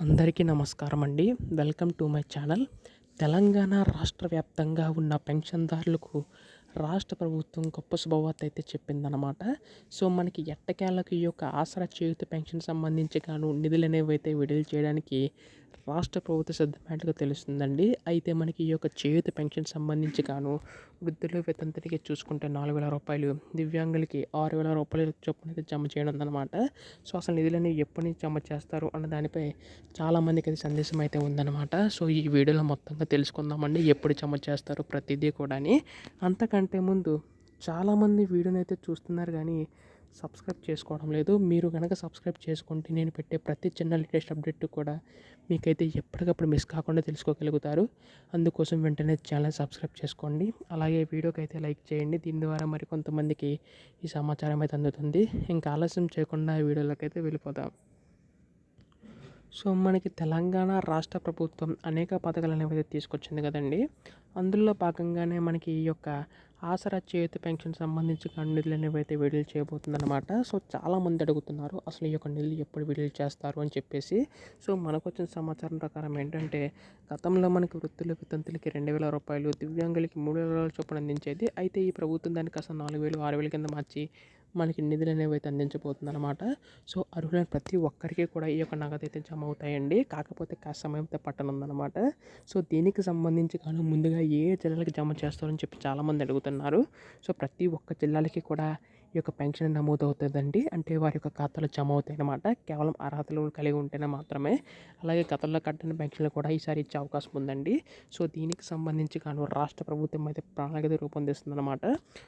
అందరికీ నమస్కారం అండి. Welcome to my channel. Telangana రాష్ట్ర వ్యాప్తంగా ఉన్న పెన్షన్దారులకు రాష్ట్ర ప్రభుత్వం గొప్ప శుభవార్త అయితే చెప్పిందనమాట. సో, మనకి ఎట్టకేలకు ఈ యొక్క ఆసరా చేయూత పెన్షన్ సంబంధించి నిధులు అనేవి అయితే విడుదల చేయడానికి రాష్ట్ర ప్రభుత్వం సిద్ధమైనట్టుగా తెలుస్తుందండి. అయితే మనకి ఈ యొక్క చేయూత పెన్షన్ సంబంధించి వృద్ధులు వితంతులకి చూసుకుంటే రూ. 4,000, దివ్యాంగులకి రూ. 6,000 చొప్పున అయితే జమ చేయనుందనమాట. సో, అసలు నిధులనేవి ఎప్పటి నుంచి జమ చేస్తారు అన్న దానిపై చాలామందికి అది సందేశం అయితే ఉందన్నమాట. సో, ఈ వీడియోలో మొత్తంగా తెలుసుకుందామండి. ఎప్పుడు జమ చేస్తారు ప్రతిదీ కూడాని. అంతకంటే ముందు చాలామంది వీడియోనైతే చూస్తున్నారు కానీ సబ్స్క్రైబ్ చేసుకోవడం లేదు. మీరు గనక సబ్స్క్రైబ్ చేసుకుంటే నేను పెట్టే ప్రతి చిన్న లేటెస్ట్ అప్డేట్ కూడా మీకైతే ఎప్పటికప్పుడు మిస్ కాకుండా తెలుసుకోగలుగుతారు. అందుకోసం వెంటనే ఛానల్ సబ్స్క్రైబ్ చేసుకోండి. అలాగే వీడియోకి అయితే లైక్ చేయండి. దీని ద్వారా మరికొంతమందికి ఈ సమాచారం అయితే అందుతుంది. ఇంకా ఆలస్యం చేయకుండా వీడియోలోకి అయితే వెళ్ళిపోదాం. సో, మనకి తెలంగాణ రాష్ట్ర ప్రభుత్వం అనేక పథకాలు అనేవి తీసుకొచ్చింది కదండి. అందులో భాగంగానే మనకి ఈ యొక్క ఆసరా చేయూత పెన్షన్ సంబంధించి నిధులు అనేవి అయితే విడుదల చేయబోతుందన్నమాట. సో, చాలామంది అడుగుతున్నారు అసలు ఈ యొక్క నిధులు ఎప్పుడు విడుదల చేస్తారు అని చెప్పేసి. సో, మనకు వచ్చిన సమాచారం ప్రకారం ఏంటంటే గతంలో మనకి వృద్ధులు వితంతులకి రూ. 2,000, దివ్యాంగులకి 3,000 చొప్పున అందించేది. అయితే ఈ ప్రభుత్వం దానికి కాస్త 4,000, 6,000 కింద మార్చి మనకి నిధులు అనేవి అయితే అందించబోతుందన్నమాట. సో, అర్హులైన ప్రతి ఒక్కరికి కూడా ఈ యొక్క నగదు అయితే జమ అవుతాయండి. కాకపోతే కాస్త సమయం అయితే పట్టనుందన్నమాట. సో, దీనికి సంబంధించి ముందుగా ఏ జిల్లాలకు జమ చేస్తారని చెప్పి చాలామంది అడుగుతున్నారు. సో, ప్రతి ఒక్క జిల్లాలకి కూడా ఈ యొక్క పెన్షన్ నమోదవుతుందండి. అంటే వారి యొక్క ఖాతాలో జమ అవుతాయన్నమాట. కేవలం అర్హతలు కలిగి ఉంటేనే మాత్రమే. అలాగే గతంలో కట్టిన పెన్షన్లు కూడా ఈసారి ఇచ్చే అవకాశం ఉందండి. సో, దీనికి సంబంధించి రాష్ట్ర ప్రభుత్వం అయితే ప్రణాళిక రూపొందిస్తుందన్నమాట.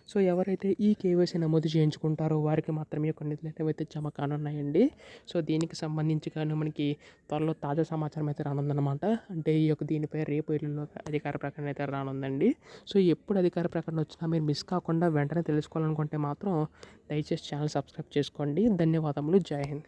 సో, ఎవరైతే ఈ కేవైసీ నమోదు చేయించుకుంటారో వారికి మాత్రమే ఈ యొక్క నిధులు అయితే జమ కానున్నాయండి. సో, దీనికి సంబంధించి మనకి త్వరలో తాజా సమాచారం అయితే రానుందన్నమాట. అంటే ఈ యొక్క దీనిపై రేపు ఎల్లుండిలో అధికార ప్రకటన అయితే రానుందండి. సో, ఎప్పుడు అధికార ప్రకటన వచ్చినా మీరు మిస్ కాకుండా వెంటనే తెలుసుకోవాలనుకుంటే మాత్రం దయచేసి ఛానల్ సబ్స్క్రైబ్ చేసుకోండి. ధన్యవాదములు. జై హింద్.